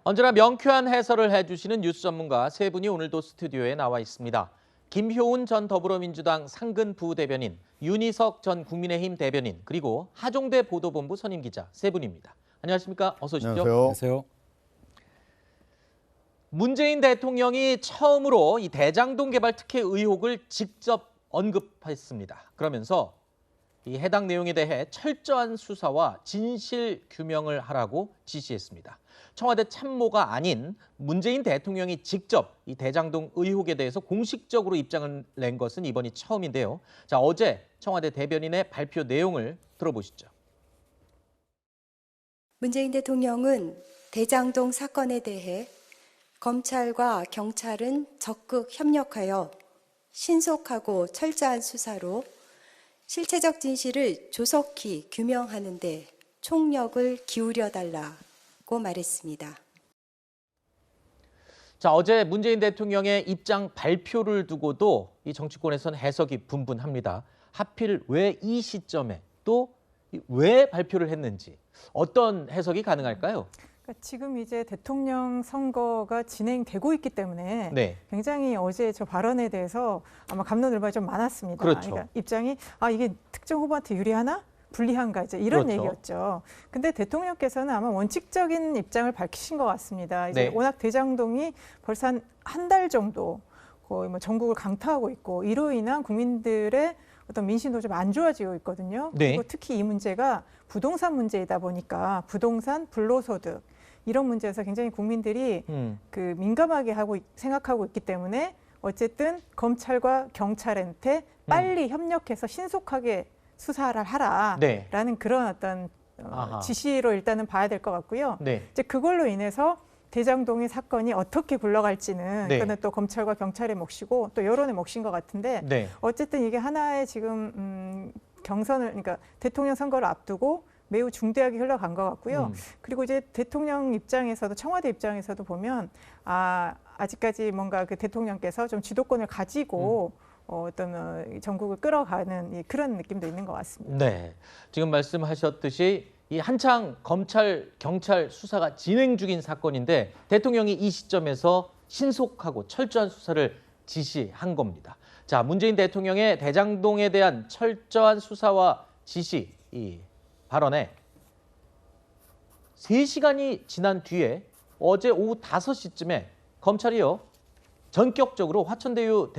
언제나 명쾌한 해설을 해주시는 뉴스 전문가 세 분이 오늘도 스튜디오에 나와 있습니다. 김효운 전 더불어민주당 상근 부대변인, 윤희석 전 국민의힘 대변인, 그리고 하종대 보도본부 선임 기자 세 분입니다. 안녕하십니까? 어서 오십시오. 안녕하세요. 문재인 대통령이 처음으로 이 대장동 개발 특혜 의혹을 직접 언급했습니다. 그러면서 이 해당 내용에 대해 철저한 수사와 진실 규명을 하라고 지시했습니다. 청와대 참모가 아닌 문재인 대통령이 직접 이 대장동 의혹에 대해서 공식적으로 입장을 낸 것은 이번이 처음인데요. 자, 어제 청와대 대변인의 발표 내용을 들어보시죠. 문재인 대통령은 대장동 사건에 대해 검찰과 경찰은 적극 협력하여 신속하고 철저한 수사로 실체적 진실을 조속히 규명하는 데 총력을 기울여 달라고 말했습니다. 자, 어제 문재인 대통령의 입장 발표를 두고도 이 정치권에서는 해석이 분분합니다. 하필 왜 이 시점에 또 왜 발표를 했는지 어떤 해석이 가능할까요? 그러니까 지금 이제 대통령 선거가 진행되고 있기 때문에 네. 굉장히 어제 저 발언에 대해서 아마 갑론을박이 좀 많았습니다. 그렇죠. 그러니까 입장이 이게 특정 후보한테 유리하나? 불리한가 이제 이런 그렇죠. 얘기였죠. 근데 대통령께서는 아마 원칙적인 입장을 밝히신 것 같습니다. 이제 네. 워낙 대장동이 벌써 한 달 정도 거의 뭐 전국을 강타하고 있고 이로 인한 국민들의 어떤 민심도 좀 안 좋아지고 있거든요. 네. 그리고 특히 이 문제가 부동산 문제이다 보니까 부동산, 불로소득 이런 문제에서 굉장히 국민들이 그 민감하게 생각하고 있기 때문에 어쨌든 검찰과 경찰한테 빨리 협력해서 신속하게 수사를 하라라는 네. 그런 어떤 지시로 일단은 봐야 될 것 같고요. 네. 이제 그걸로 인해서 대장동의 사건이 어떻게 굴러갈지는 네. 그건 또 검찰과 경찰의 몫이고 또 여론의 몫인 것 같은데 네. 어쨌든 이게 하나의 지금 경선을 그러니까 대통령 선거를 앞두고 매우 중대하게 흘러간 것 같고요. 그리고 이제 대통령 입장에서도 청와대 입장에서도 보면 아직까지 뭔가 그 대통령께서 좀 주도권을 가지고 어떤 전국을 끌어가는 그런 느낌도 있는 것 같습니다. 네. 지금 말씀하셨듯이 이 한창 검찰, 경찰 수사가 진행 중인 사건인데 대통령이 이 시점에서 신속하고 철저한 수사를 지시한 겁니다. 자, 문재인 대통령의 대장동에 대한 철저한 수사와 지시 이 발언에 3시간이 지난 뒤에 어제 오후 5시쯤에 검찰이요. 전격적으로 화천대유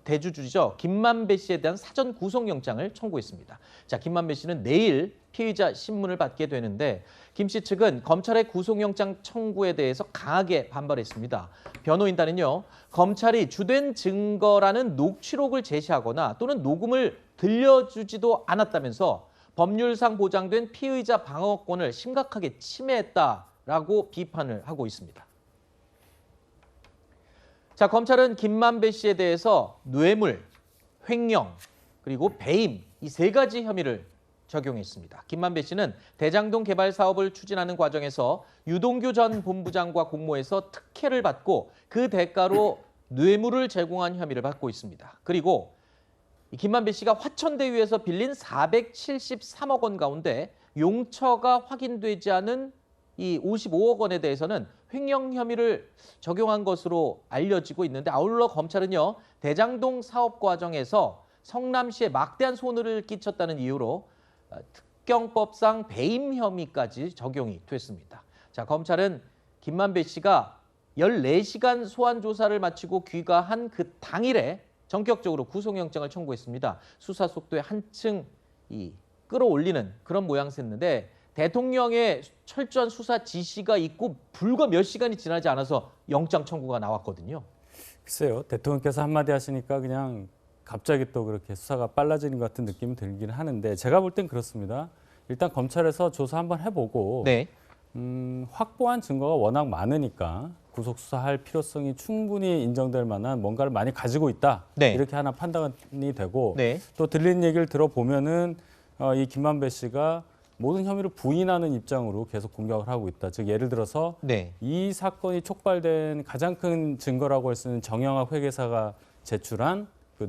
대주주죠. 김만배 씨에 대한 사전 구속영장을 청구했습니다. 자, 김만배 씨는 내일 피의자 신문을 받게 되는데 김 씨 측은 검찰의 구속영장 청구에 대해서 강하게 반발했습니다. 변호인단은요. 검찰이 주된 증거라는 녹취록을 제시하거나 또는 녹음을 들려주지도 않았다면서 법률상 보장된 피의자 방어권을 심각하게 침해했다라고 비판을 하고 있습니다. 자, 검찰은 김만배 씨에 대해서 뇌물, 횡령, 그리고 배임 이 3가지 혐의를 적용했습니다. 김만배 씨는 대장동 개발 사업을 추진하는 과정에서 유동규 전 본부장과 공모해서 특혜를 받고 그 대가로 뇌물을 제공한 혐의를 받고 있습니다. 그리고 김만배 씨가 화천대유에서 빌린 473억 원 가운데 용처가 확인되지 않은 이 55억 원에 대해서는 횡령 혐의를 적용한 것으로 알려지고 있는데 아울러 검찰은요. 대장동 사업 과정에서 성남시에 막대한 손해를 끼쳤다는 이유로 특경법상 배임 혐의까지 적용이 됐습니다. 자, 검찰은 김만배 씨가 14시간 소환 조사를 마치고 귀가한 그 당일에 전격적으로 구속영장을 청구했습니다. 수사 속도에 한층 끌어올리는 그런 모양새인데 대통령의 철저한 수사 지시가 있고 불과 몇 시간이 지나지 않아서 영장 청구가 나왔거든요. 글쎄요. 대통령께서 한마디 하시니까 그냥 갑자기 또 그렇게 수사가 빨라지는 것 같은 느낌이 들긴 하는데 제가 볼 땐 그렇습니다. 일단 검찰에서 조사 한번 해보고 네. 확보한 증거가 워낙 많으니까 구속수사할 필요성이 충분히 인정될 만한 뭔가를 많이 가지고 있다. 네. 이렇게 하나 판단이 되고 네. 또 들린 얘기를 들어보면은 이 김만배 씨가 모든 혐의를 부인하는 입장으로 계속 공격을 하고 있다. 즉 예를 들어서 네. 이 사건이 촉발된 가장 큰 증거라고 할 수 있는 정영학 회계사가 제출한 그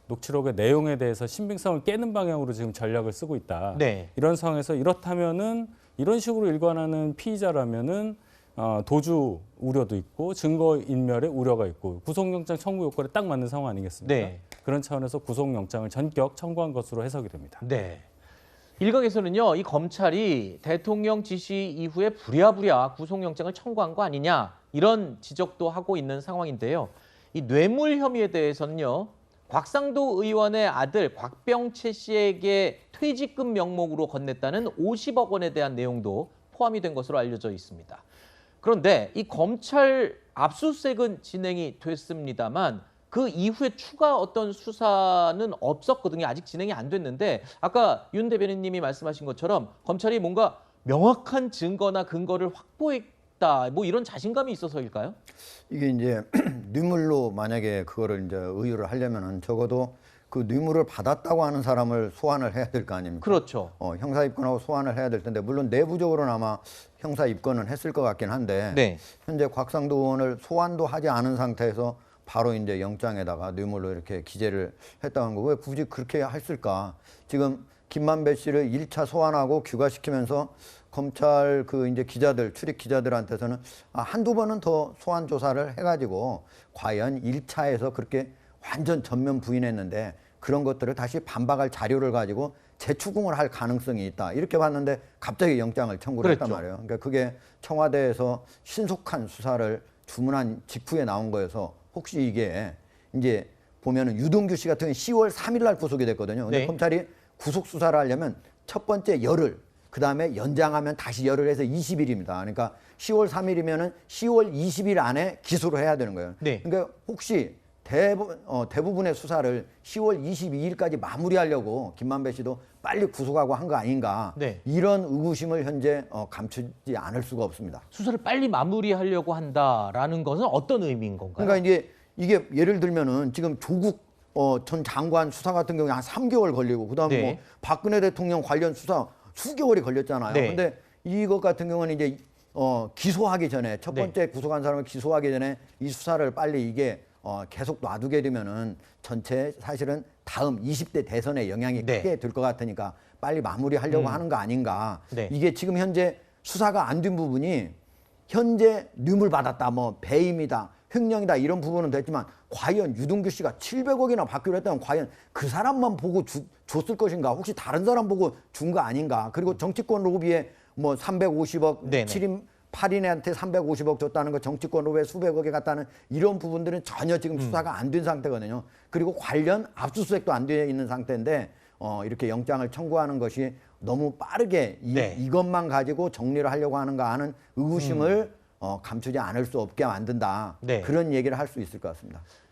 녹취록의 내용에 대해서 신빙성을 깨는 방향으로 지금 전략을 쓰고 있다. 네. 이런 상황에서 이렇다면은 이런 식으로 일관하는 피의자라면은 도주 우려도 있고 증거 인멸의 우려가 있고 구속영장 청구 요건에 딱 맞는 상황 아니겠습니까? 네. 그런 차원에서 구속영장을 전격 청구한 것으로 해석이 됩니다. 네. 일각에서는요, 이 검찰이 대통령 지시 이후에 부랴부랴 구속영장을 청구한 거 아니냐 이런 지적도 하고 있는 상황인데요. 이 뇌물 혐의에 대해서는요, 곽상도 의원의 아들 곽병채 씨에게 퇴직금 명목으로 건넸다는 50억 원에 대한 내용도 포함이 된 것으로 알려져 있습니다. 그런데 이 검찰 압수수색은 진행이 됐습니다만 그 이후에 추가 어떤 수사는 없었거든요. 아직 진행이 안 됐는데 아까 윤 대변인님이 말씀하신 것처럼 검찰이 뭔가 명확한 증거나 근거를 확보했다. 뭐 이런 자신감이 있어서일까요? 이게 이제 뇌물로 만약에 그거를 이제 의유를 하려면은 적어도 그 뇌물을 받았다고 하는 사람을 소환을 해야 될 거 아닙니까? 그렇죠. 형사 입건하고 소환을 해야 될 텐데 물론 내부적으로는 아마 형사 입건은 했을 것 같긴 한데 네. 현재 곽상도 의원을 소환도 하지 않은 상태에서 바로 이제 영장에다가 뇌물로 이렇게 기재를 했다는 거 왜 굳이 그렇게 했을까? 지금 김만배 씨를 1차 소환하고 귀가시키면서 검찰 그 이제 기자들 출입 기자들한테서는 한두 번은 더 소환 조사를 해가지고 과연 1차에서 그렇게 완전 전면 부인했는데 그런 것들을 다시 반박할 자료를 가지고 재추궁을 할 가능성이 있다 이렇게 봤는데 갑자기 영장을 청구를 했단 그랬죠. 말이에요. 그러니까 그게 청와대에서 신속한 수사를 주문한 직후에 나온 거여서 혹시 이게 이제 보면은 유동규 씨 같은 경우는 10월 3일 날 구속이 됐거든요. 근데 네. 검찰이 구속 수사를 하려면 첫 번째 열흘, 그 다음에 연장하면 다시 열흘 해서 20일입니다. 그러니까 10월 3일이면은 10월 20일 안에 기소를 해야 되는 거예요. 네. 그러니까 혹시 대부분의 수사를 10월 22일까지 마무리하려고 김만배 씨도 빨리 구속하고 한 거 아닌가. 네. 이런 의구심을 현재 감추지 않을 수가 없습니다. 수사를 빨리 마무리하려고 한다라는 것은 어떤 의미인 건가요? 그러니까 이게 예를 들면은 지금 조국 전 장관 수사 같은 경우에 한 3개월 걸리고 그다음에 네. 뭐 박근혜 대통령 관련 수사 수개월이 걸렸잖아요. 네. 근데 이것 같은 경우는 이제 기소하기 전에 첫 번째 구속한 사람을 기소하기 전에 이 수사를 빨리 이게 계속 놔두게 되면은 전체 사실은 다음 20대 대선에 영향이 네. 크게 될 것 같으니까 빨리 마무리하려고 하는 거 아닌가. 네. 이게 지금 현재 수사가 안 된 부분이 현재 뇌물 받았다, 뭐 배임이다, 횡령이다 이런 부분은 됐지만 과연 유동규 씨가 700억이나 받기로 했다면 과연 그 사람만 보고 줬을 것인가? 혹시 다른 사람 보고 준 거 아닌가? 그리고 정치권 로비에 뭐 350억, 네네. 7인 8인한테 350억 줬다는 거 정치권 로비에 수백억에 갔다는 이런 부분들은 전혀 지금 수사가 안 된 상태거든요. 그리고 관련 압수수색도 안 돼 있는 상태인데 이렇게 영장을 청구하는 것이 너무 빠르게 네. 이것만 가지고 정리를 하려고 하는가 하는 의구심을 감추지 않을 수 없게 만든다. 네. 그런 얘기를 할 수 있을 것 같습니다.